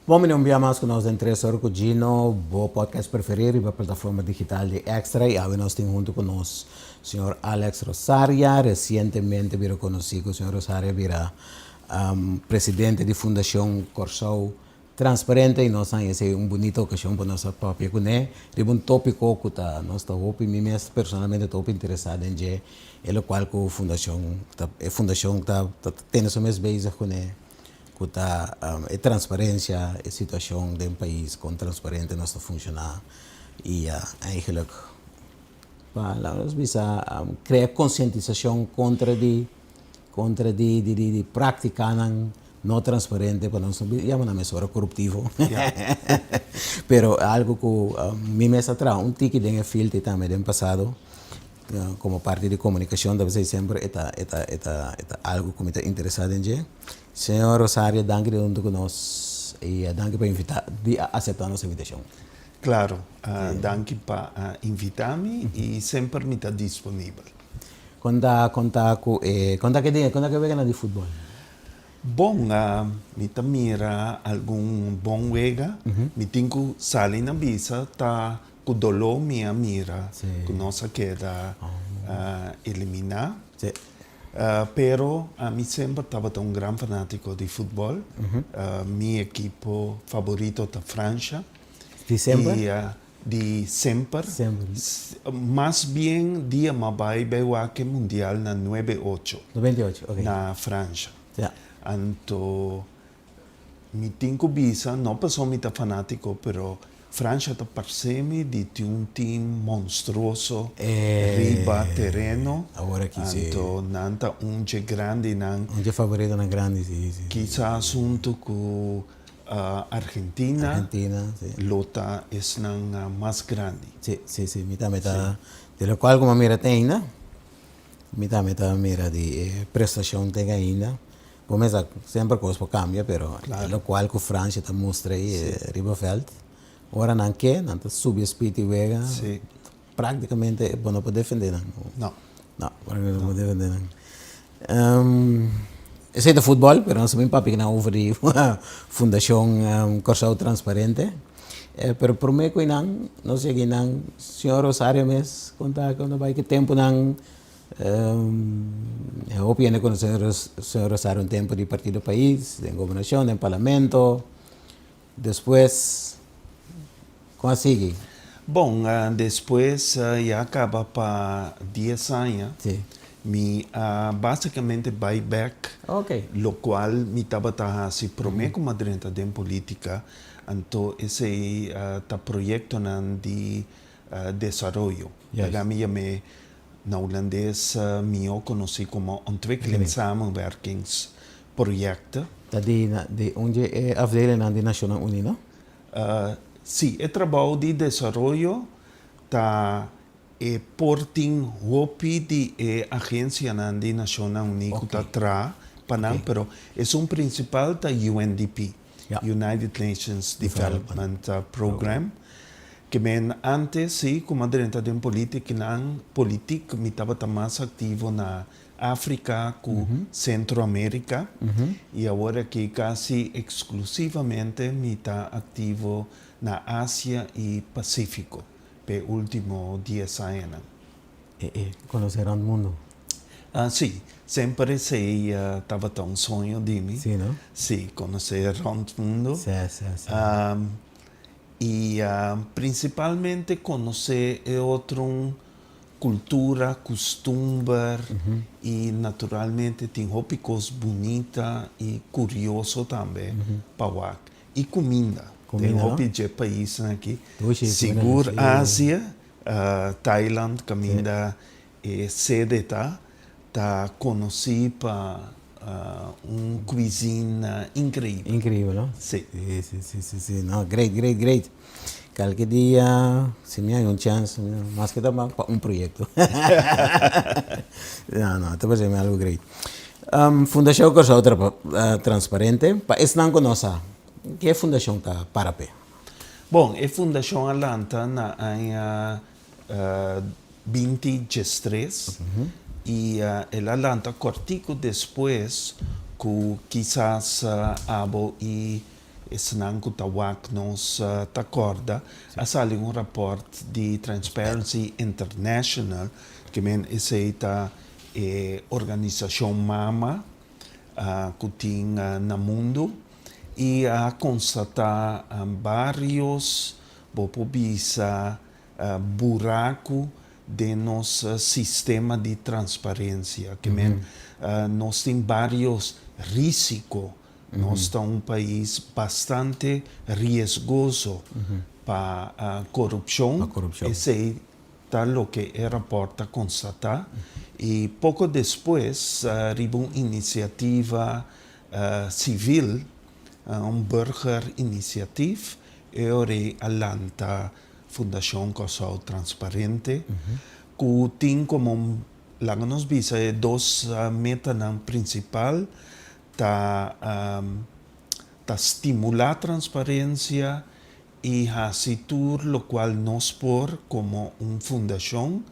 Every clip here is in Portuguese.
Bom, me enviamos con nosotros en 3 horas con Gino, vos podcast preferido y la plataforma digital de Extra. Y ahora nos tenemos junto con nos señor Alex Rosaria. Recientemente viro conocido, señor Rosaria vira presidente de Fundación Corsao Transparente y nos han hecho una bonita ocasión para nosotros para con él. Es un tópico que nos está personalmente estoy interesado en el cual la Fundación tiene su mes beizig con él. A transparência, a situação de um país com transparente não está funcionando e eigenlijk nós bisa criar conscientização contra de prática não transparente para nós não é uma mesura corruptivo pero algo que me mesa atrás tiki de filtro também do passado como parte de comunicação deve ser sempre algo que me está interessado em Senhor Rosario, danke junto conosco e danke por aceitar nossa invitação. Claro, danke por invitar-me e sempre me está disponível. Conta que vega de futebol. Bom, me mira algum bom vega, me tenho sali na bisa, tá com dolor minha mira, com nossa queda eliminar. Sim. Pero a mí siempre estaba un gran fanático de fútbol. Mi equipo favorito es Francia. ¿De siempre? Y, de siempre. Más bien, día más veo que mundial na 98. 98, ok. Na Francia. Yeah. Anto, mi tengo visa, no pasó mi fanático, pero Francia está parecendo de un team monstruoso, riba terreno. Agora aqui Anto, nanta grande nan. Favorito na grande, sim. Quizás junto con Argentina. Argentina, sim. Lota es nan más grande. Sim. Mita. De lo qual como mira tem ainda. Mita mira de prestação tem ainda. Começa sempre coisa cambia, pero claro. Lo qual com França está mostra aí riba veld. Ora não quer, não está subir espírito e vega. Praticamente não pode defender. Não, pode defender. Eu sei de futebol, mas não sabia papi que não houve Fundação Corsao Transparente. Pero por mim que não sei que não, senhor Rosario mesmo, conta quando vai que tempo não opinião com o senhor Rosario tempo de partido do país, de governação, de parlamento, depois consegui. Bom, depois já acaba para 10 anos. Sim. Me basicamente buyback, lo qual me estava se promete como dentro da política, então esse projeto de desenvolvimento. Me na holandês me conheci como ontwikkelingssamenwerkingsproject. De onde é a afdeling de National Unie, não? Sim, o trabalho de desenvolvimento está porting hopi de agência da National Unie que está atrás, pero é principal da UNDP, United Nations Development Program, que antes, sim, como dentro da política, me estava mais ativo na África, com Centroamérica, e agora que quase exclusivamente me está ativo na Ásia e Pacífico, pe último 10 anos. Conhecer o mundo. Sim, sempre estava um sonho de mim. Sim, não? Sim, conhecer o mundo. Sim. E principalmente conhecer outra cultura, costume e naturalmente tem coisas bonitas e curioso também para e comida. Tem de países aqui, seguro Ásia, Thailand, comida sede tá conhecido para cuisine incrível. Incrível, não? Sim. Sim. Não, great. Qualquer dia, se me há chance, mas que dá para projeto. Não, está fazendo algo great. Fundação Corsao Transparente, para esse não conhece. Que Fundação está para pé? Bom, a Fundação Atlanta na 2023 e ela Atlanta cortico depois que quizás abo e esnan ku tawak nos takorda, asali um rapport de Transparency International, que men essa organização mama que tem no mundo, e a constatar vários bisa buraco de nosso sistema de transparência, que nós temos vários riscos. Nós estamos um país bastante riesgoso para a corrupção. Esse é o que o rapporto constata. E pouco depois, arriba uma iniciativa civil, burger initiative, e a Fundação Kosovo Transparente, que tem como nos visa dois metas principais, ta estimular a transparência e asitur lo qual nós por como uma fundação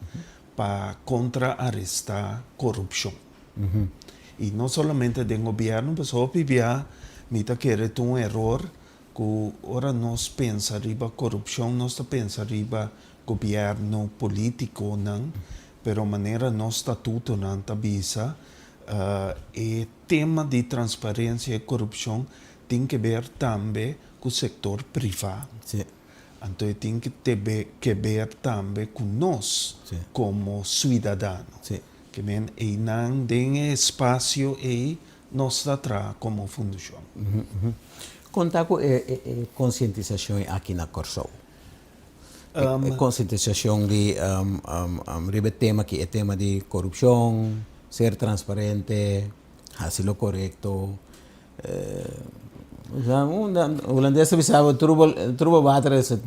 para contrarrestar corrupção. E não somente do governo, mas obviamente, mita querer um erro que ora nós pensa riba corrupção, nós pensa riba governo político não, pero maneira nosso estatuto não tabisa e tema de transparência e corrupção tem que ver também com o setor privado. Sim. Então tem que ver também com nós como cidadãos. Que e não tem espaço e nós atrás como fundação. Conta com conscientização aqui na Kosovo. Conscientização de tema que é tema de corrupção, ser transparente, fazer o correto. O holandês sabe truba water is het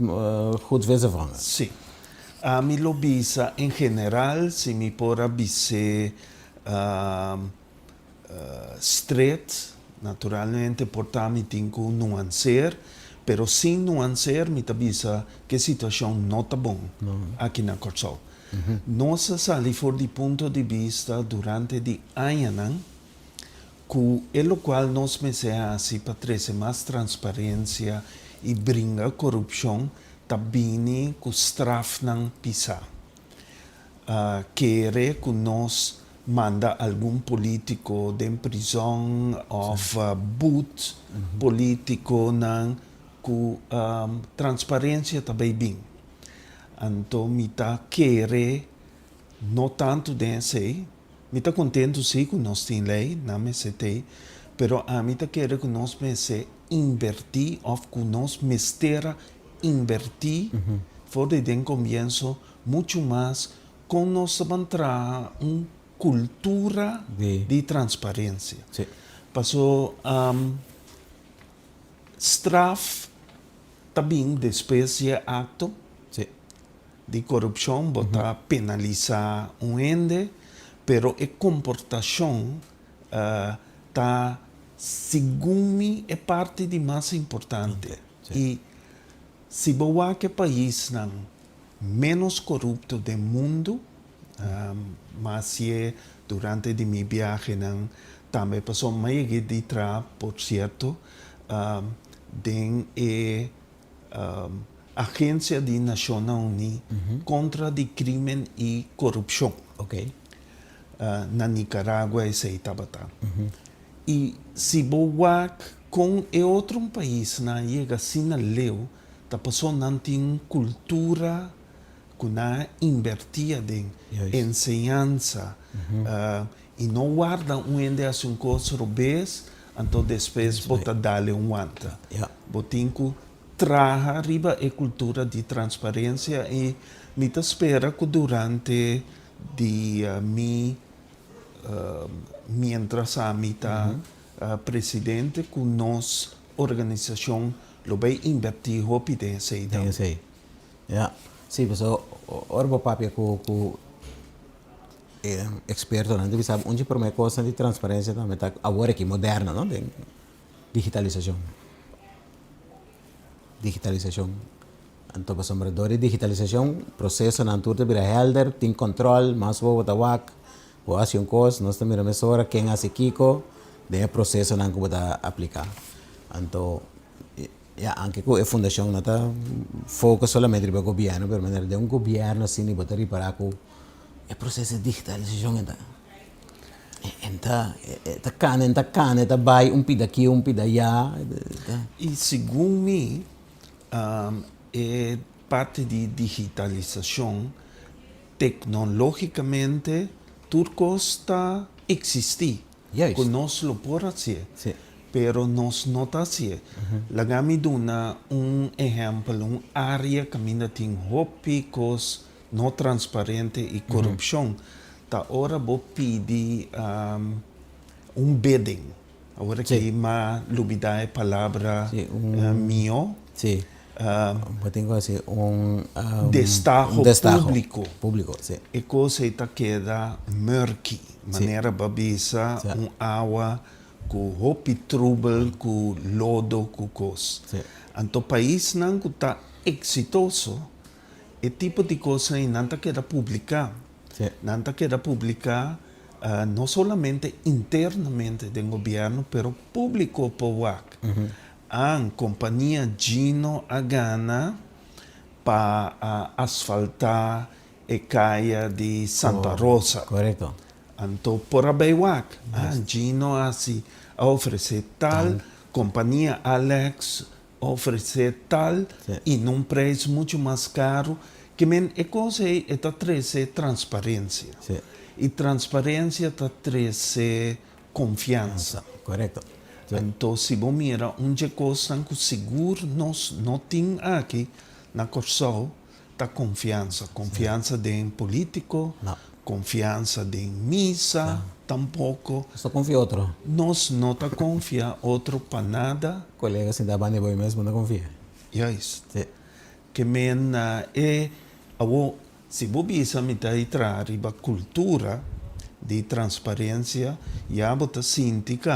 goed wissen van. Sim. A mi lo bisa em geral, se mi pora bise straight, naturalmente portami tinko nuancer, pero sem nuancer mi tabisa que situação não tá bom aqui na Kosovo. Nós sali for de ponto de vista durante de anos que é o qual nós me assim para trazer mais transparência e brincar corrupção também com straf não pisar. Querer que nós manda algum político de prisão ou boot político não com transparência também bem. Então, me tá querer não tanto desse, me tá contente sim que nós temos lei, não me sei, pero a mim tá querer que nós me se invertir ou que nós mestera invertir fora de começo muito mais com nós entrar uma cultura de transparência. Sim. Passou straf também depois de acto de corrupção, botar penalizar ende, pero a comportação tá segundo é parte de mais importante. E se boa que país não menos corrupto do mundo, mas se durante de minha viagem não também passou mais de tra, por certo, de Agência de Nações Unidas contra de crime e corrupção. Na Nicarágua e Seitabata. E se boa com outro país na chega assim na leu, tá passou não tem cultura que na invertia de ensinança e não guarda ende as coisas robês, então depois bota dale anta. Botinco traga riba a cultura de transparência e me espera que durante de mientras a mita presidente que nos organização lo vai invertir hopi de sei então. Sim, mas orbo papia com experto não deve saber onde por uma coisa de transparência também tá agora que moderna, não? De digitalização. Então, para sombrador de digitalização, processo na altura vira helder, tem controle, mais boa tawak, o ação coisa, nós também a hora quem hace kiko, de processo não que pode aplicar. Então, Ya, anche con la fondazione nata focus solamente sul governo, per manera di un governo assim ni bateri para com o processo de digitalização enta cane ta bai um pida aqui um pida allá. E segundo mim, é parte de digitalização, tecnologicamente, tudo está existir. Juist. Que nós lo por fazer. Sim. Pero nós não está fazer. Lagami duna exemplo, área que ainda tem roupas não transparente e corrupção. Tá hora vou pedir bidding. Agora que Sim. uma lubida é palavra Sim, mio. Sim. Tengo assim Destajo público. Público, sim. E coisa está queda murky. Maneira babisa, Sim. água com roupa trouble, com lodo, com coisa. Sim. Então, país não está exitoso, e tipo de coisa não está queda publicar. Sim. Não está queda publicar não somente internamente do governo, pero público por a companhia Gino a Gana para asfaltar a caia de Santa Rosa. Correto. Então, por abeiwak, Gino assim oferecer tal, companhia Alex oferecer tal, Sim. e num preço muito mais caro, que é coisa está trazer transparência. Sim. E transparência está trazer confiança. Correto. Sim. Então, se você mira onde coisa que seguro nós não tem aqui na Corsol, está confiança. Confiança de político, Não. confiança de missa, tampouco. Só confio outro. Nós não está confia outro para nada. Colega assim da banda boy mesmo não confia. Yes. Sim. Que se você me está entrar a cultura de transparência, já você sente que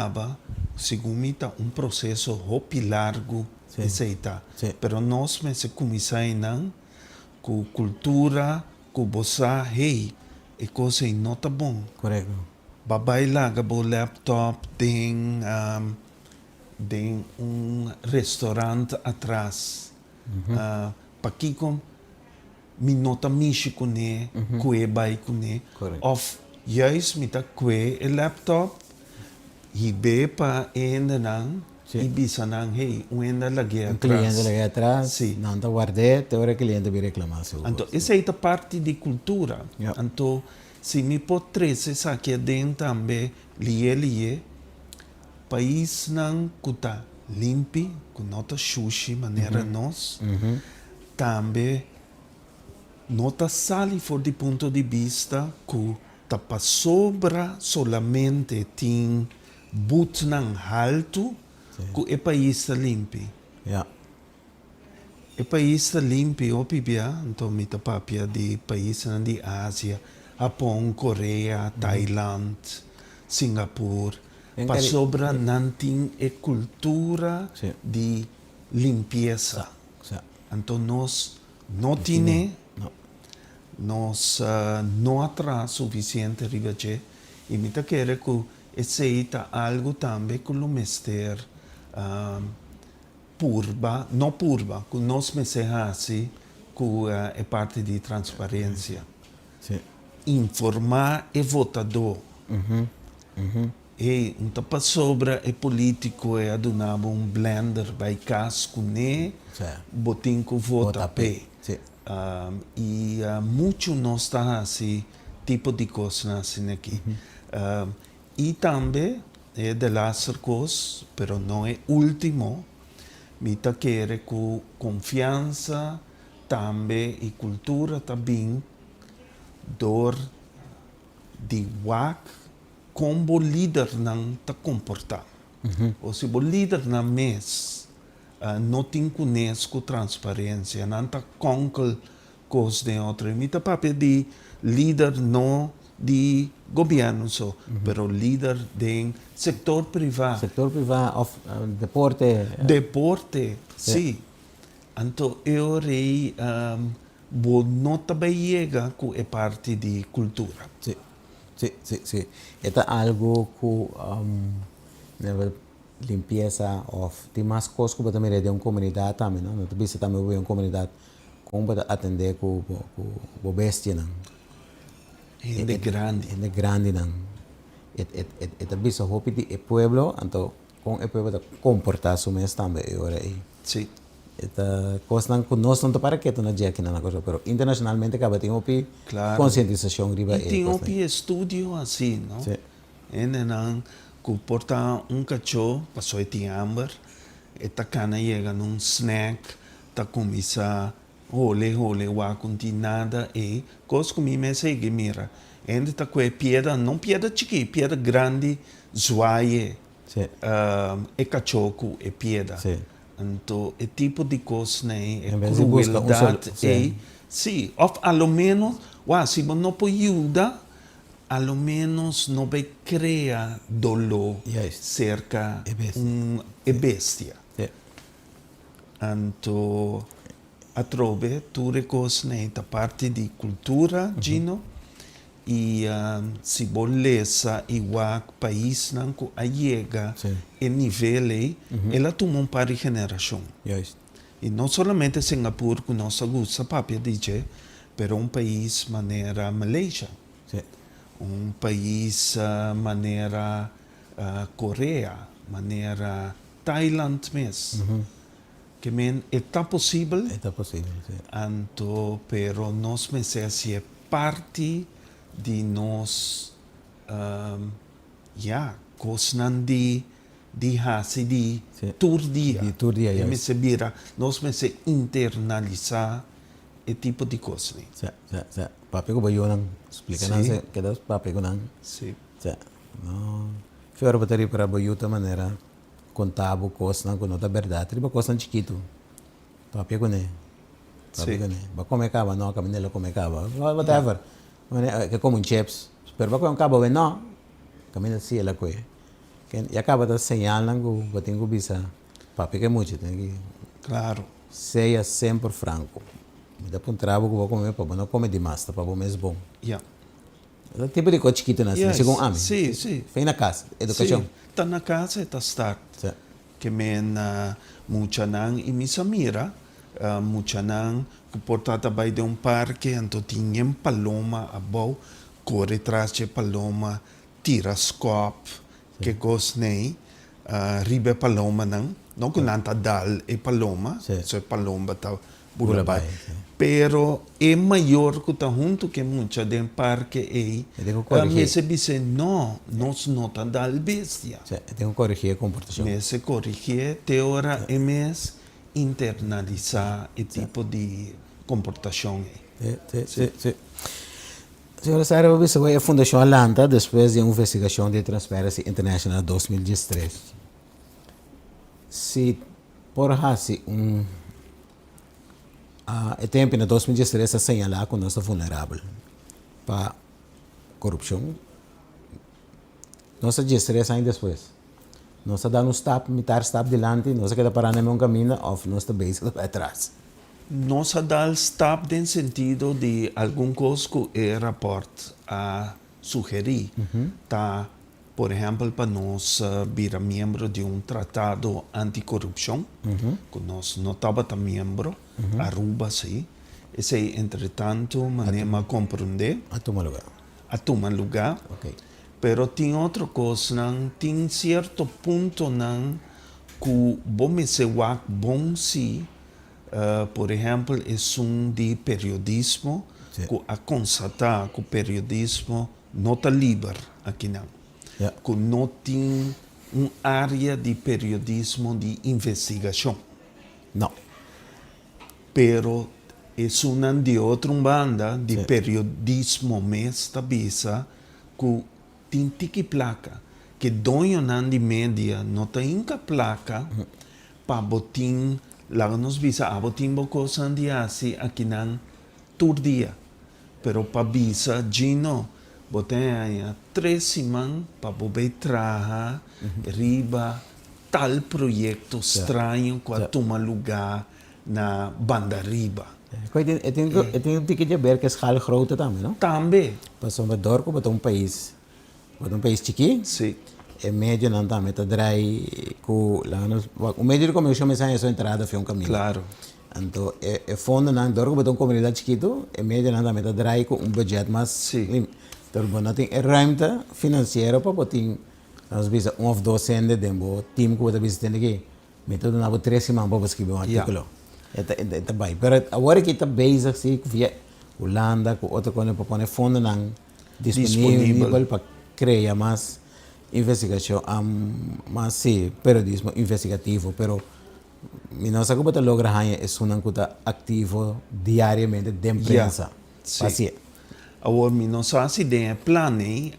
segundo mim, processo hopi largo Sim. de aceitar. Sim. Pero nós me se começamos com cultura, com você, hey, e coisa não está bom. Correto. Babai lá, o laptop, tem restaurante atrás. Para que com minota mishi kune, kue bai kune, Correct. of juist met dat kue e laptop, hibe pa ende nang, Sì. ibisa nang, hey, uenda lagi Un cliente atrás. lagi atrás, Sì. não te guardé, te ora o cliente vir reclamar seu. Então, essa é a parte de cultura. Yeah. Então, se me pode trazer aqui dentro também, lie, país não kuta limpi, com nota sushi, maneira nós, também nota sali for de ponto de vista que tapa sobra solamente tem but nang halto, que o país está limpi. Ja. O país está limpo, opibia, então me tapapia de países de Ásia, Japão, Coreia, Tailândia, Singapura. Em Para cari- sobra não tem a cultura Sim. de limpeza. Sa. Então nós não temos, No. nós não atrás suficiente ribache e me quer que esse é algo também que o mestre purba, não purba, que nós me assim que é parte de transparência. Sì. Informar o votador. E um tapa sobra é político e adunava blender vai casco ne Sì. botin que vota pe. Sì. E muito não está assim tipo de coisa assim aqui. E também é de las coisas, pero não é último. Me tá querer com confiança também e cultura também dor de wak como o líder não está comportando. Ou se o líder não mês não tem conhecimento transparência, não está com coisas de outra. Me tá papel de líder não de governo só, pero líder de setor privado. Sector privado, of, deporte. Deporte, sim. Então, eu rei, não também chega com a parte de cultura. Sì. Sì, sì, sì. Ito algo ko limpieza of tem mais coisas que também de uma comunidade também, não? Não tem também uma comunidade como para atender com bestia, não? Gente grande. É grande, não? É também só hope de pueblo, então com o pueblo comportar-se mesmo também, agora aí. Sim. Esta coisa não conosco não para que tu não diga que não coisa, pero internacionalmente acaba tem opi Claro. conscientização riba E tem um estúdio assim, não? Sim. E não, que porta cachorro, passou de amber, e tá cana chega num snack, tá começa role, wa nada e coisa comigo me segue, mira. Ainda tá com a pedra, não pedra chiqui, pedra grande, zoaie, Sim. e cachorro e pedra. Sim. Então, é tipo de coisa, né? É Em vez de buscar crueldade. sim. Sim, of ao menos, se você não pode ajudar, ao menos não vai criar dolor Yes. cerca É bestia. bestia. Sim. Então, a trove, tudo é coisa, né? Da parte de cultura, Gino, e se beleza igual país não que chega Sim. e nível aí, ela toma um par de geração. Yes. E não somente Singapura que nós gosta papia dizer, pero um país maneira Malaysia, Sim. um país maneira Coreia, maneira Thailand mesmo. Que men está possível, É possível, sim. anto, pero nós me se é parte de nós, cosnan de hasi de Sim. turdia. De turdia, E me yes. se vira, nós me se internalizar e tipo de coisa. Sa papi ko ba yun ang explica Sim. na que das papi ko nang Sim. sa no fiora bateri para boyuta maneira contavo coisa não conota verdade riba coisa chiquito papi ko ne papi Sim. ko ne ba come cava no caminela come cava whatever que como chips pero ba come cava no camina si ela ko que e acaba da señal nango batingo bisa papi que muito tem que Claro. seja sempre franco. Me dá para um trabalho que vou comer, para não comer demais, para o mesmo bom. Yeah. É tipo de coisa chiquita, né? Yes. Segundo ame. Sim, sim. Vem na casa, educação. Sim. Tá na casa e tá start. Sim. Que men mucha nang imisamira, mucha nang portada by de um parque, então tinha paloma abau, corre atrás de paloma, tira scop, que gosnei, ribe paloma não que nanta dal e paloma, Sim. so paloma tá Bulabay, bulabay. sim. Pero é maior que tá junto que mucha de um parque e Eu tenho que corrigir. me se dice não, nós não tá dal bestia. Sim. Tenho que corrigir a comportação. Me se corrigir, te ora é mes internalizar e tipo de comportação. Sim. Senhora Sara, você vai à Fundação Alanta depois de uma investigação de Transparency International 2013. Se por assim o tempo em 2013 se asseñalar que nós estamos vulneráveis para corrupção, nós estamos ainda depois. Nós estamos dando stop, metade stop delante, nós estamos parando em um caminho, ou nós estamos bem atrás. Nós dá stop no sentido de algum coisa que o rapport a sugerir. Tá, por exemplo, para nós virar membro de um tratado anticorrupção, que nós não estava membro, Aruba, sim. Esse, entretanto, manema compreender, A tomar lugar. a tomar lugar. Ok. Pero tem outra coisa, não tem certo ponto não que bom se wak bom se, por exemplo, é de periodismo Sim. que a constatar que o periodismo não está livre aqui não, Yeah. que não tem uma área de periodismo de investigação, Não. pero é uma de outra banda de periodismo mesmo bisa que tem tiki placa que dono nan de média não tem inca placa para botin lá nos visa a botin bocosa de assim aqui nan todo dia pero para visa gino botem aí 3 semanas para bobe traha riba tal projeto estranho que toma lugar na banda riba Eu tenho que ver que é escala grande também, não? também Para Salvador, como é um país chiquinho, sim medio não tá meta drai com o medio de comercio me sai essa entrada foi caminho. Claro. Então fundo não dor com uma comunidade chiquito, medio não tá meta drai com budget mais. Sim. Então bom, não tem ruimte financeira para botar nós bisa of docente dembo team que você tem aqui. Metodo na 3 semanas para escrever um artículo. Eta bem. Pero agora que está base assim via Holanda com outra coisa para pôr fundo não disponível para criar mais investigação, mais sim, periodismo investigativo, pero nós agora logra ganhar é um coisa ativo diariamente de imprensa. Sim. Agora, nós fazemos planos,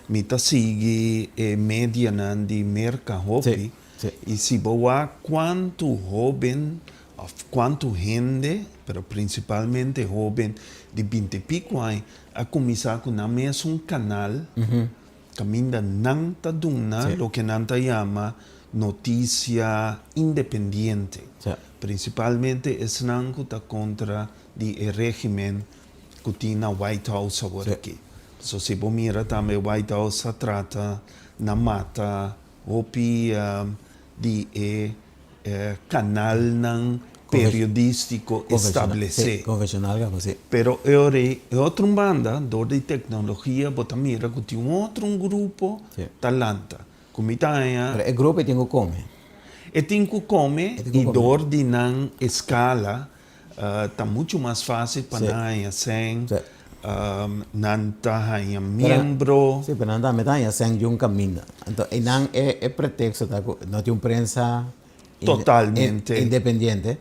nós seguimos média de mercado, e se boa quanto jovem, quanto gente, pero principalmente jovem de 20 e pico anos, a começar com um canal que ainda não está dando o que não está chama notícia independente. Principalmente esse não está contra o regime que tem na White House agora aqui. So, se você mira também o White House trata na mata de canal não periodístico estabelecer. Convencional, sim. Pero outra banda, dor de tecnologia, bota mira que tem outro grupo talanta. Como está o grupo tem que comer. Tem que comer e dor de não escala está muito mais fácil para nós sem não tá em membro. Sim, pero não está sem um caminho. Então, não é pretexto, não tem prensa totalmente independente.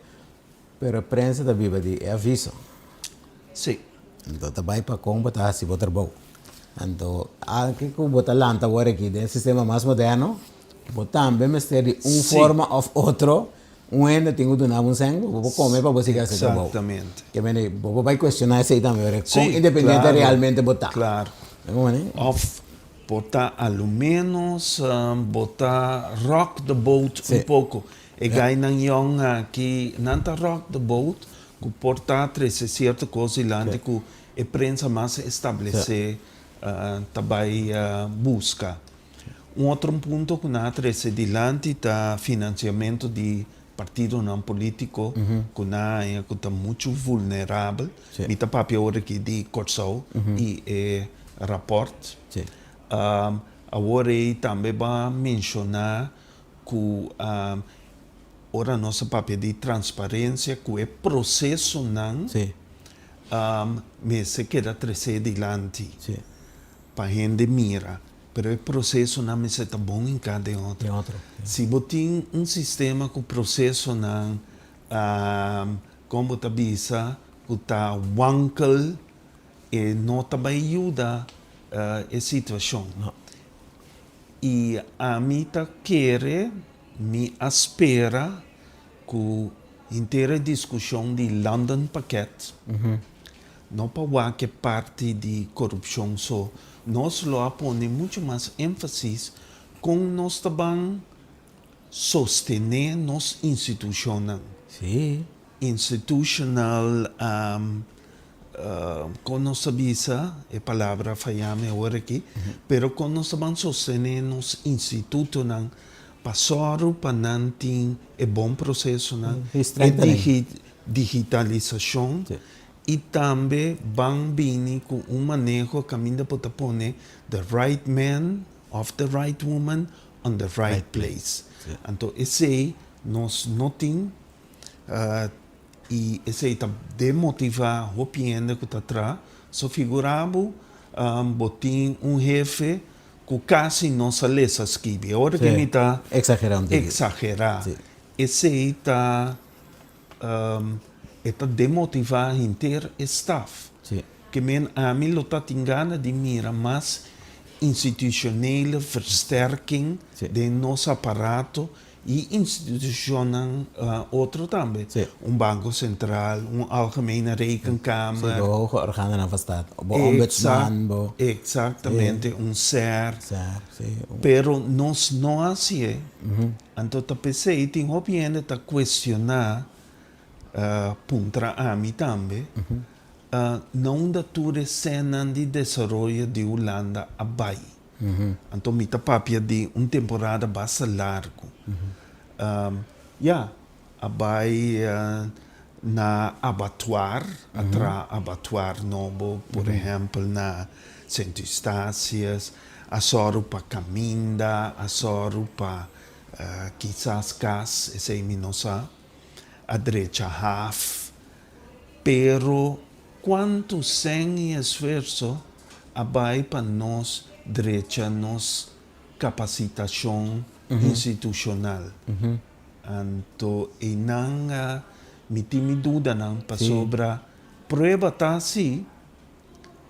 Pero a prensa da Bíblia é aviso. Sim. Então, também para como botar se botar bom. Então, aqui que botar lanta agora aqui, do sistema mais moderno, botar bem mais de forma ou outro, ainda tem que dar sangue, vou comer para você gastar bom. Exatamente. Que bem, vou vai questionar se também, com independente claro, realmente botar. Claro. Of botar ao menos botar rock the boat pouco. E ganham yung que não tá rock the boat, que portar certa coisa lá de que a prensa mais estabelecer também busca. Outro ponto que nós trazemos dilante da financiamento de partido não político, que está muito vulnerável. E está papel aqui de Corsou e rapport. Agora também vai mencionar que ora nosso papel de transparência, que é processo não, mas se queda trazer dilante para a gente mira. Pero o processo não me está bom em cada outro. Se você tem sistema que o processo não, como está bisa, que está wankel, e não também ajuda a situação. E a mim está querer me espera que inteira discussão de London Packet não para que parte de corrupção só nós lá põe muito mais ênfase com nós também sostener nos institucional com nossa visa é palavra falhame agora aqui pero com nós também sostener nos institucional passaram para não ter bom processo de digitalização e também vão vir com manejo que ainda pode pôr the right man of the right woman on the right place. Então, esse nós não temos e esse está demotivar o opinião que está atrás. Só figurava botar jefe que quase não se lê essa escreve. Agora que me está exagerando. Esse está demotivar inteiro staff. Que a mim lo está tingando de mira mais institucional versterking de nosso aparato e institucional outro também. Banco central, algemene rekenkamer. De hoge organen van staat. Ombudsman. Exatamente, SER. Pero nós não assim. Então, eu pensei, tem opinião de questionar contra a mim também. Não da tua cena de desenvolvimento de Holanda a Bahia. Então, mita papia de temporada basta largo. Abai na abattoir, abattoir novo, por exemplo, na Centro Estácias, a soro para caminda, a soro para quizás cas, esse aí não sabe, a direita half, pero quanto sem esforço abai para nós direita nos capacitação institucional. Então, e não me tem dúvida não para sobre prova tá assim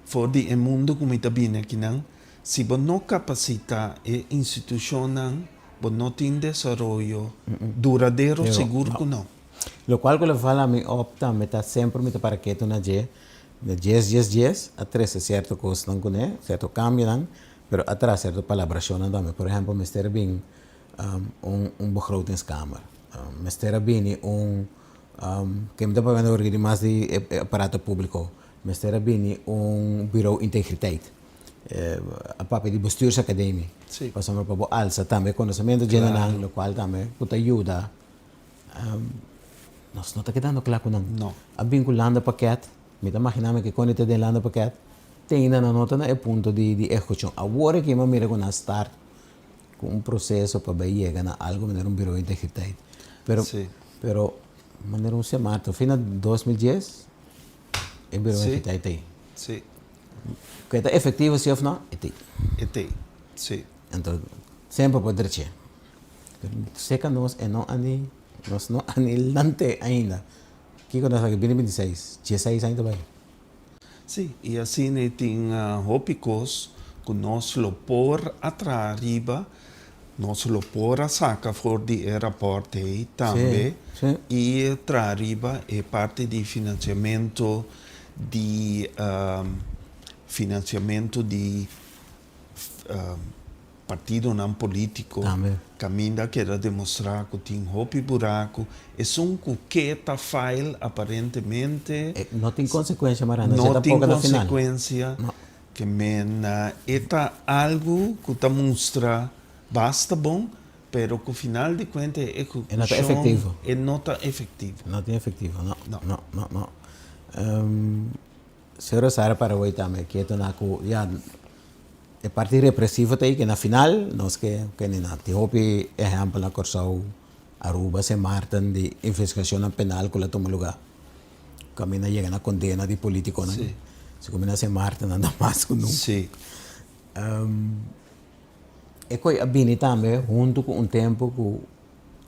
for de mundo como está bem aqui não se você não capacita a instituição não você não tem desenvolvimento duradouro seguro que não. Lo cual que le fala a mí opta, me está sempre me para que tu na je, de 10, a 13 certo coisa não com certo cambio não, pero atrás certo palabração não dá. Por exemplo, me esteja bem begrotingskamer. Me esteja bem que me está pagando orgulho mais de aparato público. Me esteja bem bureau integriteit. A papel de bestuursacademie. Sim. Passamos para o alça também, conhecimento general, o qual também pode ajuda. Nós não está quedando claro não. Não. A vinculando paquete, me está imaginando que quando está dando paquete, tem na nota na ponto de execução. Agora que eu miro com a start com processo para chegar a algo maneira bureau integriteit. Pero maneira semana, final de 2010, o bureau integriteit aí. Sim. Que está efetivo se ou não? Sim. Então, sempre pode ser. Sei que nós não anilante ainda. Que quando nós aqui 2026, 16 ainda vai. Sim, e assim tem hópicos que nós lo por atrás riba, nós lo por a saca for de aeroporto também, e atrás riba é parte de financiamento de partido não político, caminha que era demonstrar que tem roupa buraco, é que está fail aparentemente. Não tem consequência, Marana. Não tem consequência. Que é algo que está mostra basta bom, pero que final de contas é não está efetivo. É não está efetivo. Não tem efetivo, não. Senhora Sara Paraguai também, que é parte repressiva aí que na final nós que na Tihopi exemplo na Corsau Aruba se Martin de investigação penal que lá toma lugar. Camina chega na condena de político, né? Se combina se Martin anda mais com nunca. Sim. É que a Bini também junto com tempo que o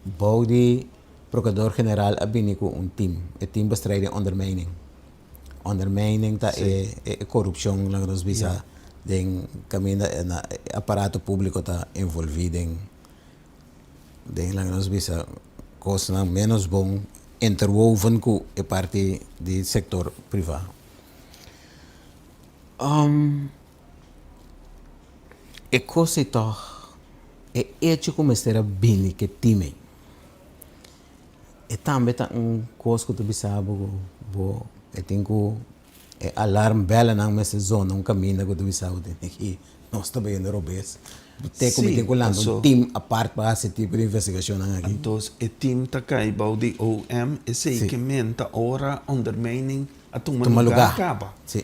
Bode Procurador General a Bini com time bestrijden ondermijning. Ondermijning tá é corrupção lá nos bisa den caminho na aparato público tá envolvido em lá nos bisa coisa menos bom interwoven com a parte do setor privado. É coisa é hecho como será bem que time. E também tá coisa que tu bisa bo tem que alarm bela na messa zona caminho que tu bisa aqui nós também no robês. Tem como tem colando time a parte para esse tipo de investigação aqui. Então, o time tá cai de OM esse que menta ora undermining a tomar lugar acaba. Sim.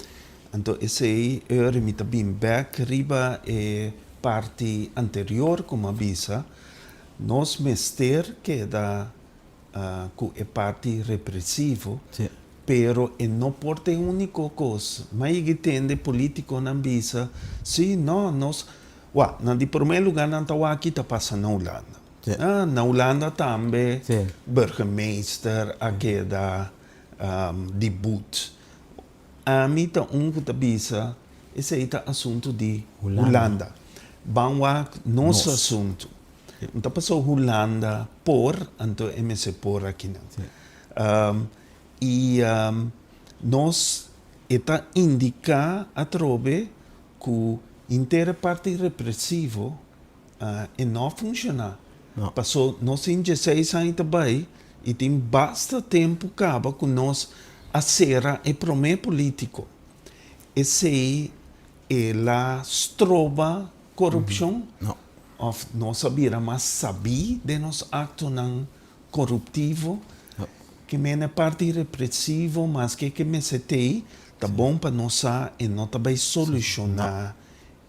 Então, esse aí remita bem back riba parte anterior como avisa nós mester que da com a parte repressivo. Sim. Pero não pode ter única coisa. Mas que tem de político na visa, se nós, na primeiro lugar não está aqui está passando na Holanda. Na Holanda também, burgemeester, aqui da debut. A mim está que está visa, esse é o assunto de Holanda. Vamos nosso assunto. Então passou Holanda então MC por aqui não. E nós está indicar a trobe que a inteira parte repressiva não funciona. Passou nós em 16 anos também e tem bastante tempo acaba que nós a será e promê político. Esse é lá trova corrupção, Não. of nós sabia mais saber de nos actos não corruptivo, que men é parte repressivo, mas que me setei, tá bom para nós e não também solucionar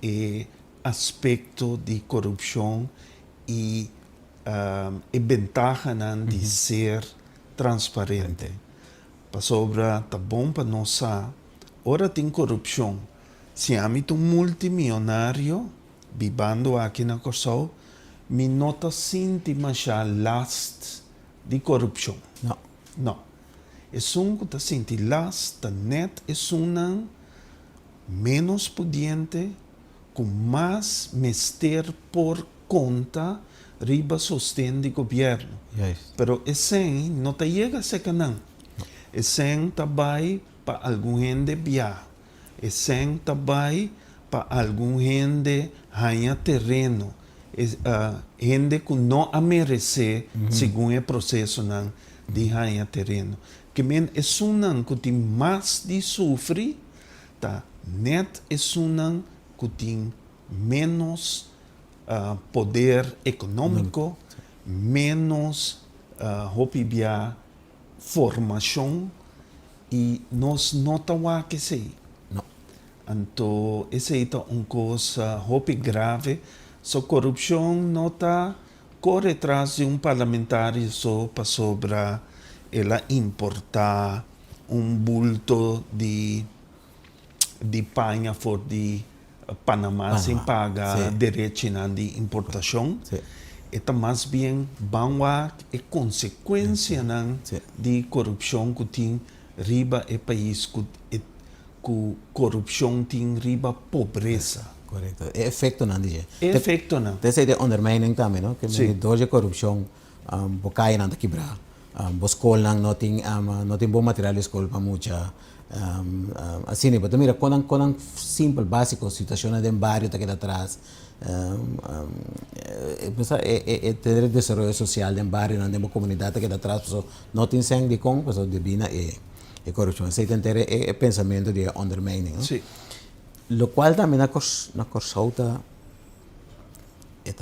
o aspecto de corrupção e a vantagem de ser transparente. Para sobra, tá bom para nós, ora tem corrupção. Se há um multimilionário vivendo aqui na Corsol, me nota sente mais a last de corrupção. Não. Não. É um que está sente last, tá net, é menos pudiente, com mais mester por conta, riba sostém de governo. Yes. Pero esse não te chega a ser que não. Esse também para algum gente viajar. Esse também para algum gente ganhar terreno. Gente que não a merece, segundo o processo não, de ganhar terreno. Que men é que tem mais de sofrer, tá? Net é que tem menos poder econômico, menos formação e nós não estamos que sei. Não. Então, essa é uma coisa grave. A corrupção não está corre atrás de parlamentário só para sobre ela importar bulto de panha for de Panamá sem pagar direito de importação. Sim. É mais bem a consequência de corrupção que tem riba é país que corrupção tem riba pobreza. Correto. É efeito não, DJ. É efeito não. Tem essa undermining também, não? Que Sim. doje corrupção, bocai não quebrar. Escola não tem bom material de escola para muita. Assim, né? Mira, quando simples, básico, situação de barrio está aqui atrás. Ter o desenvolvimento social de barrio, na comunidade aqui atrás, não tem sangue com, de bina é corrupção. Esse é pensamento de undermining. Sim. Lo cual também na Corsauta é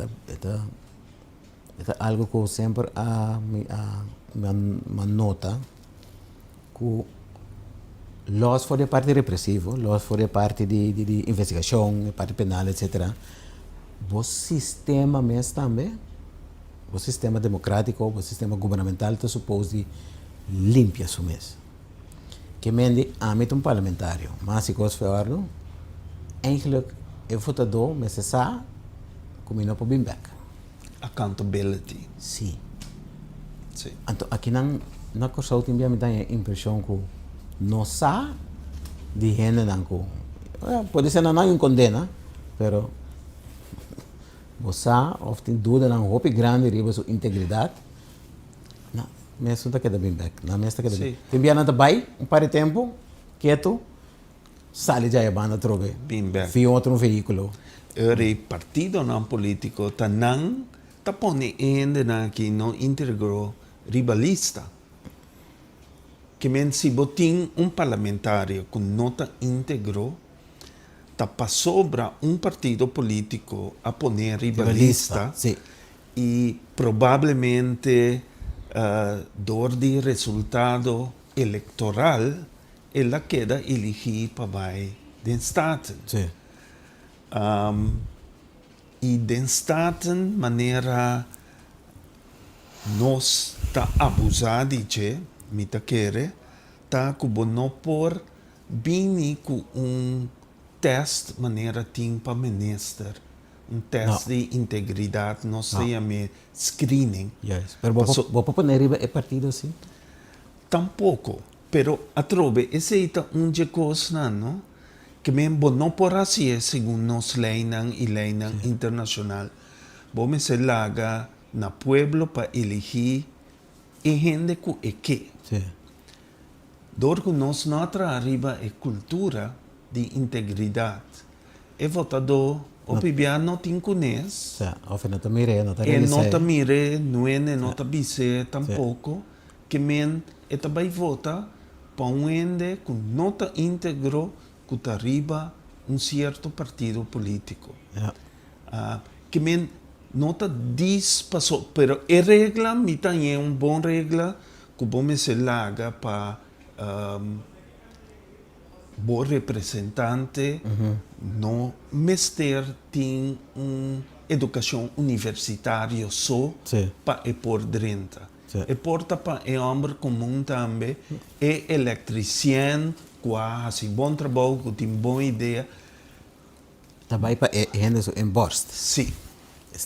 algo que eu sempre me nota que los for parte repressivo, los for parte de investigação, parte penal, etc. O sistema mesmo também, o sistema democrático, o sistema governamental está suposto limpar isso mesmo. Que mende âmbito parlamentário, mas se coisa for eigenlijk é votador, mas sabe como não pode vir back. Accountability. Sim. Sim. Então aqui na Corsau tem a impressão que não sabe de gente não pode ser não é condena, pero você ofte dúvida na roupa grande riba sua integridade. Não, mesmo está queda bem back, não mesmo está queda bem. Tem bem nada vai par de tempo quieto. Sale já a banda trove. Bem back. Fio outro veículo. O partido não político tá pone ainda na que não integrou rivalista. Que men se botin parlamentário que não tá integrou, tá para sobra partido político a poner rivalista. Sim. E provavelmente dor de resultado eleitoral ela queda elegir para vai den staten. Sim. E den staten maneira nós tá abusar de che, me tá querer, tá como não por bem com teste maneira tem para minister. Teste de integridade, não sei a me screening. Yes. Pero vou poner riba é partido assim? Tampouco. Pero atrobe, esse é coisa, não? Que mesmo não por assim, segundo nos leis e lei internacional, vamos se laga na pueblo para elegir e gente que Sim. Dor que nós não arriba é cultura de integridade. É votador, o PBA não tem conhece. Sim. Ou não tá mire, não tá E não tá mire, não é, não tá bise, tampouco. Que men, é também vota para ende que não está íntegro que está arriba certo partido político. Yeah. Que men nota diz passou, pero a regra me tem uma boa regra que bom se laga para bom representante no mester tem educação universitária só Sim. para e por dentro. Sim. E porta para o homem comum também é eletricien, quase bom trabalho, que tem boa ideia. Daarbij pa hendes in borst. Sim.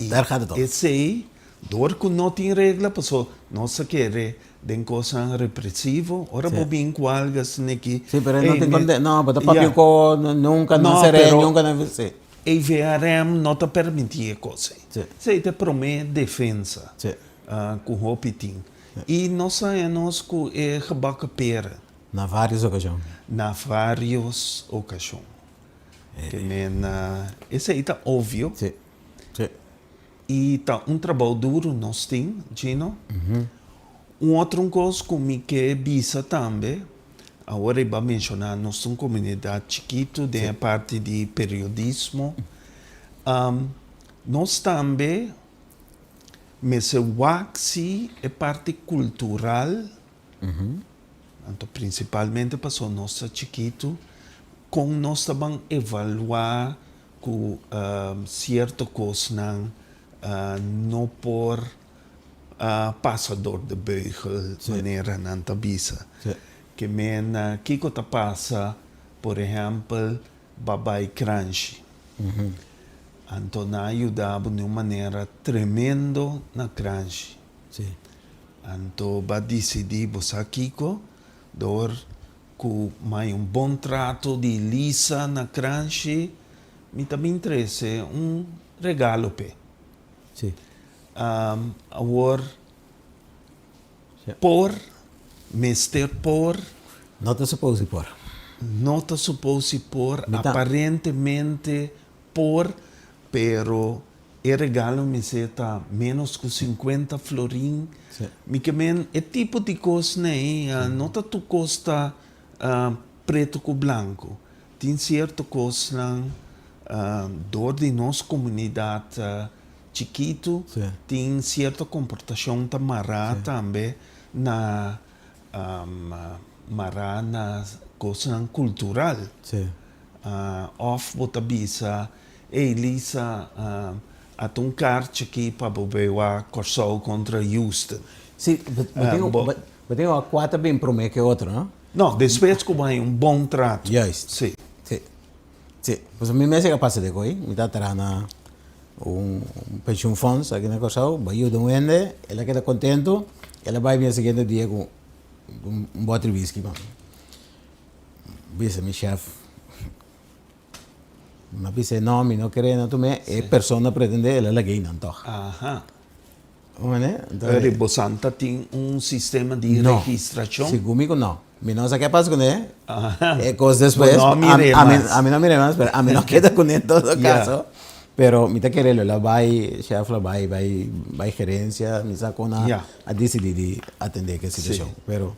Daar gaat het om. Esse aí, door que não tem regra, pessoal, não se quer den coisa repressivo, ora Sim. bobin qualgas neki. Sí, pero no te conté. No, pero papi Yeah. ko nunca No, no seré, pero- nunca no. Sí. E VRM não te permitia coisa. Sim. Você te promete defesa, Sí. com o hopiting. E nós saímos com é gebakken pera, Na várias ocasiões. na várias ocasiões. Que men, esse aí tá óbvio. Sí. Sí. E tá trabalho duro nós temos, Gino. Outra coisa que que bisa também, agora eu vou mencionar, nós somos uma comunidade chiquita, da parte de periodismo. Nós também, mas o waxi é parte cultural, então, principalmente para o nosso chiquito, com nós também evaluar que certa coisa não por passador de beugel maneira não te bisa. Sí. Que men kiko te passa, por exemplo, babai crunchy. Então, ajudava de uma maneira tremenda na crunchy. Sí. Então, vai decidir você kiko, dor com mais bom trato de lisa na crunchy, me também interessa regalo pe. Sí. Agora, Sí. por, mister por, No te supuse por. não está suposto por, Mita. aparentemente por, pero o regalo me está menos que 50 florim. Sí. Me que men, é tipo de coisa, né? Não está tu costa preto com branco. Tem certa coisa, dor de nossa comunidade chiquito, Sí. tem certa comportação tamará também na mará na coisa cultural. Sí. Of bota bisa, Elisa at um kart aqui para bobear Corsol contra Houston. Sí, bo- pero tengo cuatro bem promete que otro, ¿no? Não, depois que vai bom trato. Juist. Sim. Sí. Sí. Pues a mí me hace capaz de coi. Me está trana un pension funds aquí en el Corsao. Va yo de un ende, él queda contento. Él va a ir el siguiente día con un bote de whisky, man. Dice mi chef. Me dice, no, mi no quiere, no tomé. Es persona pretende, él la gay, no antoja. Aham. ¿Vale? Pero Bosanta tem sistema de no. registração. Sí, conmigo no. Mi no sé qué pasa con él. Aham. Cosas después. No a mire más. mí no mire más, pero a mí no queda con él en todo Yeah. caso. Pero mi te quiere la vai, chef la vai gerencia, mi saco una Yeah. a decidir de atender que situación. Sí. Pero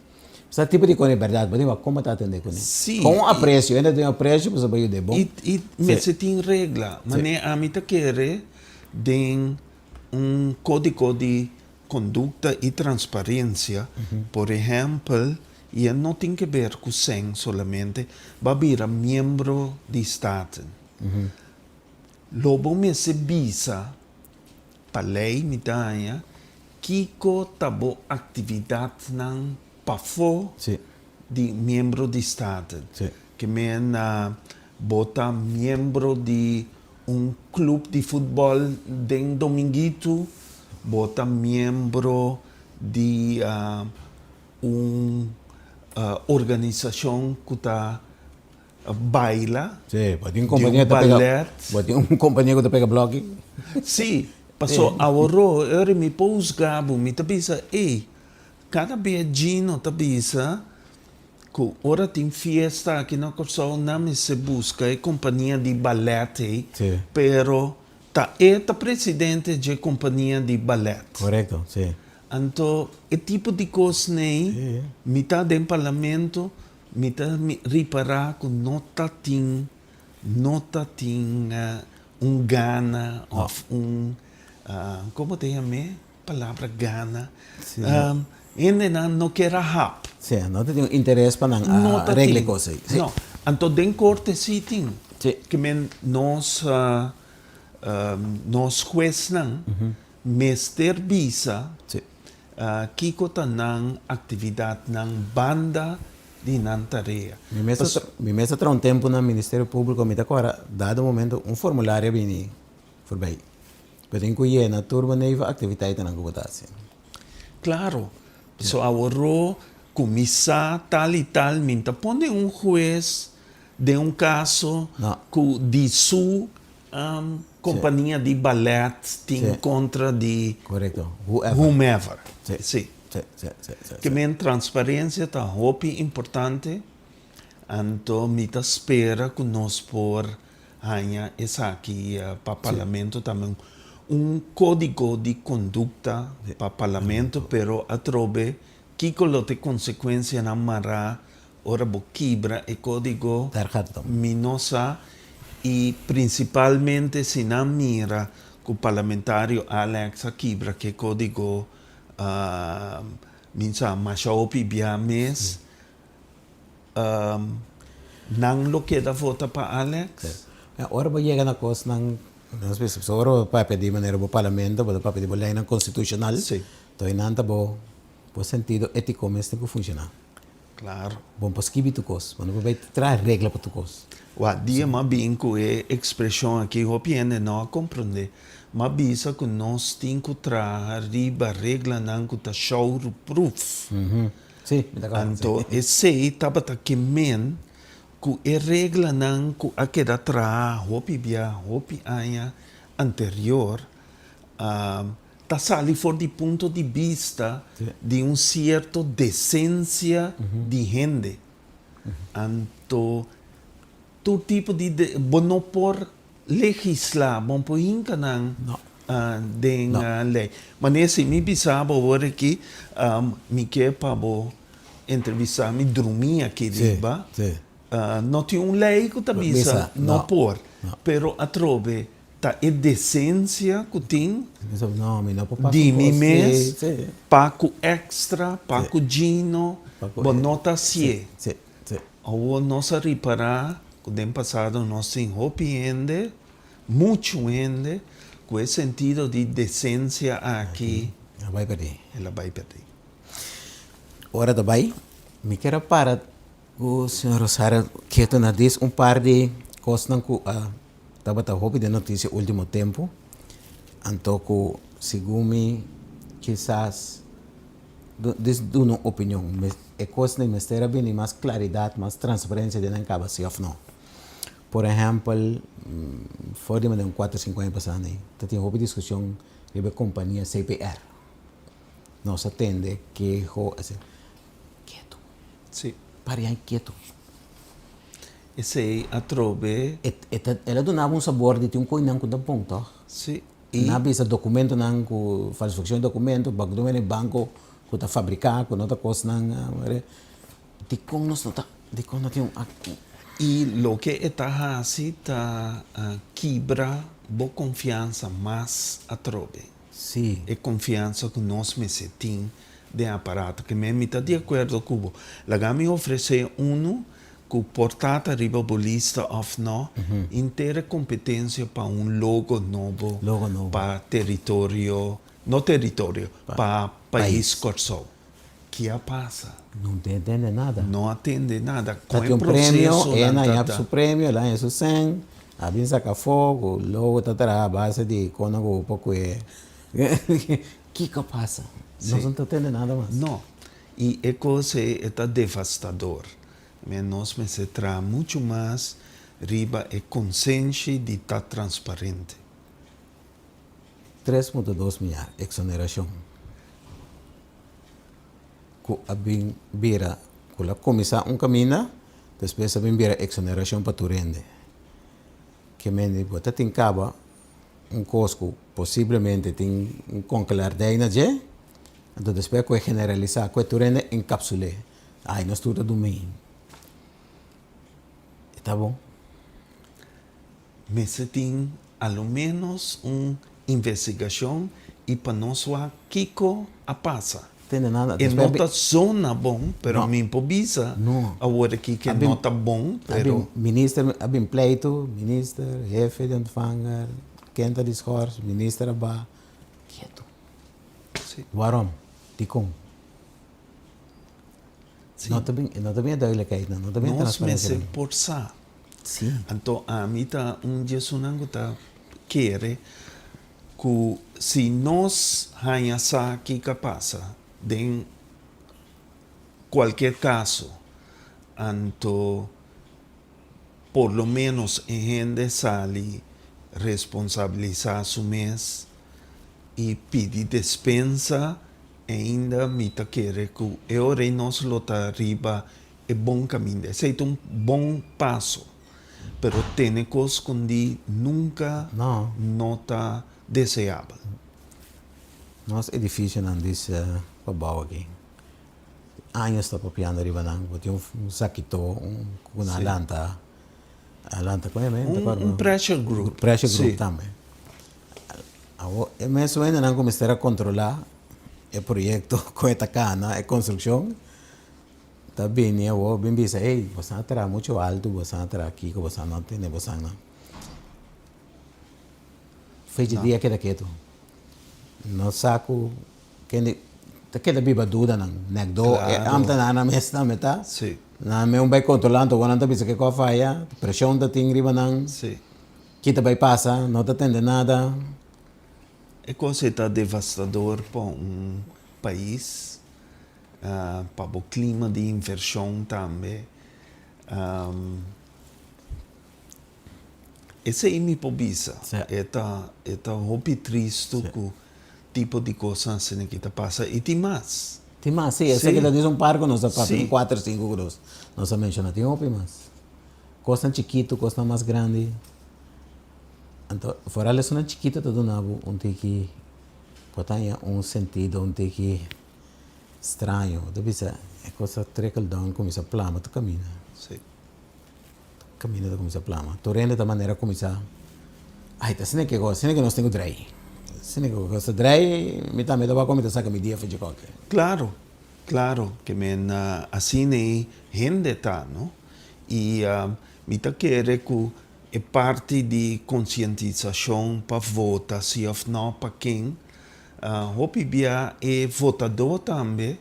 ese tipo de cosas es verdad, pero digo, ¿cómo te atender con él? Sí, Con un y- aprecio, ainda tem aprecio, pues vai de bom. E mas você tem regra. Mas a mim te quer tem código de conduta e transparência. Por exemplo, e não tem que ver com 100 solamente, vai vir membro de Estado. Lobo me se bisa, para lei me dá, Kiko tabo atividade não pafo Sí, de membro de Estado. sí, Que men bota membro de clube de futebol de dominguito, bota membro de organização que está baila. sí. Pues tiene un De un compañero que te pega, ballet. pues tiene un compañero que te pega bloque. Sim, passou a oro, eu me pus gabo, me tabisa, ei, cada beijinho tabisa, que ora tem fiesta aqui na Corsol, não me se busca, é companhia de ballet, Sí. pero tá é presidente de companhia de ballet. Correcto, sí. Então, é tipo de coisa, né? Sí. Mitad do parlamento, mitad reparar que nota tem un gana of un ¿cómo te llamé? Palabra gana. Sí. Ende no quiera hap. Sí, no te tengo interés para No arreglar cosas. Sí. No, anto den corte siting. Sí. Que men nos juez nan mester visa Sí. kiko tanang actividad ng banda di nan tarea. Mi mesa tra un tempo no Ministério Público, me agora, dado momento, um formulário vini voorbij. Pero incluye na turma neva activiteiten na computatie. Claro. So ahorró comisa tal y tal, minta pone un juez de un caso No. que de su compañía de ballet en Sí. contra de Correcto. Whoever. whomever. Sí. Sí. Sí. Que men transparencia está hopi importante. Anto mita espera que nos por haya esa aquí para parlamento también un código de conducta para parlamento, pero atrobe kiko lote consecuencia na mara ora boquibra e código Tarjeta. minosa y principalmente si na mira que parlamentario Alex Akibra que código minsa mashopi biames nang lo queda vota para Alex. Ora ba chega na coisa ng nós pensamos, ora para pedir maneira do parlamento, para pedir lei na constitucional. Sí. Então, nanta bo, por sentido ético, mas tem que funcionar. Claro. Bom, para escrever tu coisa, mas não vai trazer regra para tu coisa. Wa dia ma bin ku e expressão aqui hopiene não compreende. Ma bisa que nós tem que trazer riba regla nang ku ta show proof. Sim, me dá Anto esse tabata que men ku e regla nang ku akeda tra hopi bia hopi aya anterior ta sali for di punto di vista di un cierto decencia di gente. Anto tu tipo di bono por legislar, bon po hinka nang No. den lei. Manesi mi bisabo ora que mi que pabo entrevistar mi drumia que diba. Sim. No ti un lei que ta bisa no No. por, No. pero atrove ta e decencia que tin Não, me não pode passar. di mi mes Sim. paco extra, paco gino, Paco bonota sie. Sim. Ou nossa reparar que o ano passado nós temos hopiende, muito ende, com esse sentido de decência aqui, Vai perder. ela vai perder. Ora também, me quero para o senhor Rosário que tu nos diz par de coisas que estava a roupa de notícia último tempo. Então, que segundo quizás diz uma opinião, é coisa de mistério bem mais claridade, mais transparência de não acaba se ou não. Por exemplo, fora de 4 ou 5 anos passando aí, tem uma discussão sobre a companhia CPR. Nós atende que assim, quieto, Sim. pare aí quieto. Esse atrobe, Ela donava sabor de ter coisa que não ponto. sim. Na visa documento não com falsificação de documento, bagulho no banco que está fabricar, com outra coisa não, de como nós não tá, de como não tem E lo que está assim, está quebra boa confiança mais atrobe. Sim. É confiança que nós me sentimos de aparato, que me está de acordo com o Lagami oferece que o portata riba bolista of no, inteira competência para logo novo, para território, não território, para país corso. Que a passa? Não entende nada. Não atende nada. Tá tem prêmio, é na o prêmio, lá em Susen, a bem saca fogo, logo está a base de quando o pouco é. Que passa? Não entende nada mais. Não. E a coisa está devastador. Nós me se traz muito mais riba e consciência de estar transparente. 3,2 milhões exoneração. Que a bem vira, que a comissão caminho, depois a bem vira exoneração para tu rende. Que me bota tem caba costo possivelmente tem congelar daí na je, então depois que generalizar, que tu rende encapsulé. Aí nós tudo do meio. Tá bom? Me se tem a lo menos uma investigação e para nós o Kiko a passa. Tem nada. E nota zona bom, pero No. me improvisa. No. Agora aqui que Abim- nota bom, pero Minister, abim pleito, minister, jefe de ontvanger, kenta discourso, minister aba, quieto. sim, Waarom? Tikom. sim. Não tem duidelijkheid, não tem nós transparência. mesmo por sa. Sim. Então a mim tá jesunango tá querer que se nós hanha sa que passa em qualquer caso, então por lo menos em gente sale responsabilizar su mês e pedir dispensa ainda me tá querer que eu rei nós lota arriba é bom caminho, esse é bom passo, pero tem coisas que nunca Não. nota desejável. Nosso edifício não diz pabau aqui. Anos está papiando riba nang, but yung sakito, kuna Sim. Alanta ko yun, Pressure group. pressure group Sim. também. Mesmo ainda não começar a controlar o projeto com esta cana, a construção. Tá bem, eu bem bisa, ei, você não terá muito alto, você não terá aqui, você não tem, você não. Fez de dia que da quieto. No saco, que da biba dúvida não, negdo, Claro. amta na mesa meta. Sim, Na me vai controlando, quando anda bisa que qual falha, pressão da tem riba não, sim. que vai passa, não tá tendo nada. É coisa está devastador para país, para o clima de inversão também. Esse é me pobisa. Certo. É hobby triste com o tipo de coisa assim que passa. E tem mais. Tem mais, sim, esse Sim. que diz um parque, nós Sim. tem 4, 5 graus. Nós menciona, tem outro mais. Costa chiquito, costa mais grande. Então, fora isso na chiquita, todo nabo, que botar sentido, que estranho. Deve ser, é coisa trickle down, começa a plama, tu camina. Sim. Camina, tu começa a plama. Tu rende da maneira começa. Ai, tá sendo que nós temos dry. Sendo que gosta dry, me também dá para começar a sacar meu dia de qualquer. Claro, claro, que assim nem gente tá, não? E me tá querer que é parte de conscientização para votar, se ou não para quem. Hopi bia é votador também,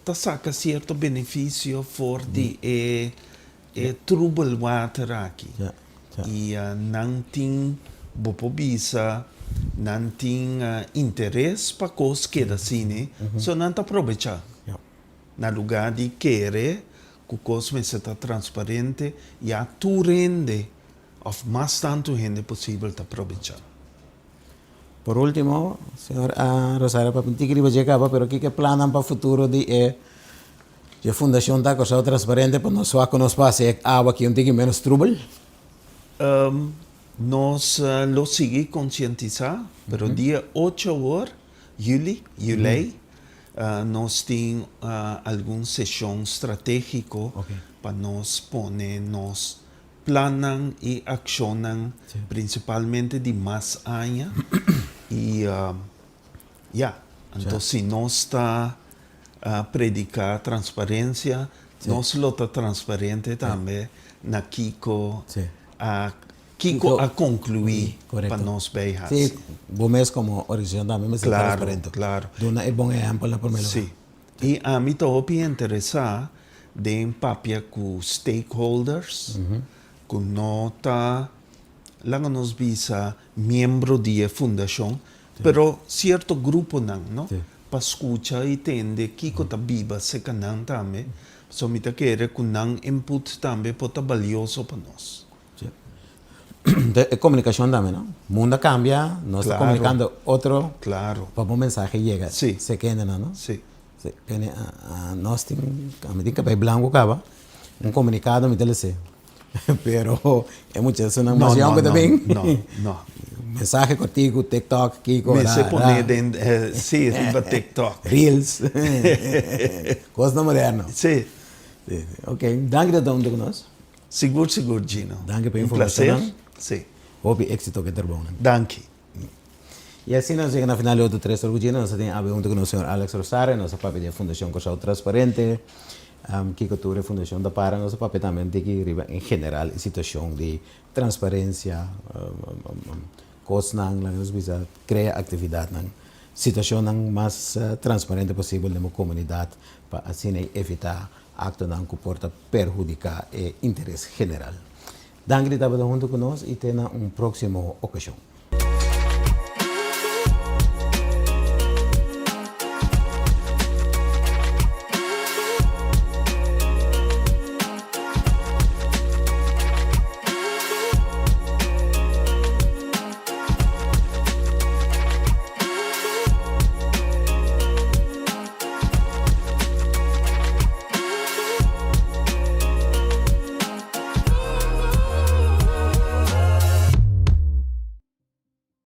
tá saca certo benefício forte é trouble water aqui. Já, já. E não tem bopobisa, não tem interesse para coisas que da cine, só não está aproveitar. Já. Na lugar de querer que o cosmo seja transparente e a tu rende, ou mais tanto rende possível para aproveitar. Por último, senhor Rosário, para não querer chegar, pero que planan para o futuro de a fundação está com transparente para nós só que nos passe água que tem menos trouble? Nós lo seguimos conscientizar, pero dia 8 horas, julho, nós temos alguma sessão estratégica Ok. para nós poner, nós planam e accionam, Sim. principalmente de mais anos. E, então, se nós está predicar transparência, nós lo está transparente também na Kiko, Sim. Kiko a concluir Correto. para nós beijar. Sim, bom mês como origem também, mas Claro, transparente. claro. Duna é bom exemplo lá para mim. Sim. E a mim também interessa de papia com stakeholders, com nota, lá nos visa membro de fundação, pero certo grupo não, Sim. para escutar e entender que está viva se canang também, so me querer com não input também pode valioso para nós. Comunicação também, não? O mundo cambia, nós estamos Claro. comunicando outro, Claro. para o mensagem chega. Sim. Se queda, não? Sim. Nós temos, a medida que vai blanco acaba, comunicado me telese. Pero é muito isso, não, mas não, também. não. Mensagem contigo, TikTok, Kiko, Me se pone sim, riba TikTok. Reels, coisa moderna. Sim. Ok, danke de onde com nós. Seguro, Gino. Danke pela Um prazer. informação. Sim. Hopi éxito que terbonan. Danke. E assim nós chegamos na final do 3 orgulho, nós temos a junto com o senhor Alex Rosario, nossa papel da Fundação Corsal Transparente, que cultura Fundação da Para, nossa papel também de que em geral a situação de transparência, coisas não, nós precisa criar atividade, situação mais transparente possível na comunidade, para assim evitar actos que porta perjudicar o interesse geral. Danke, que estava junto conosco e até na próxima ocasião.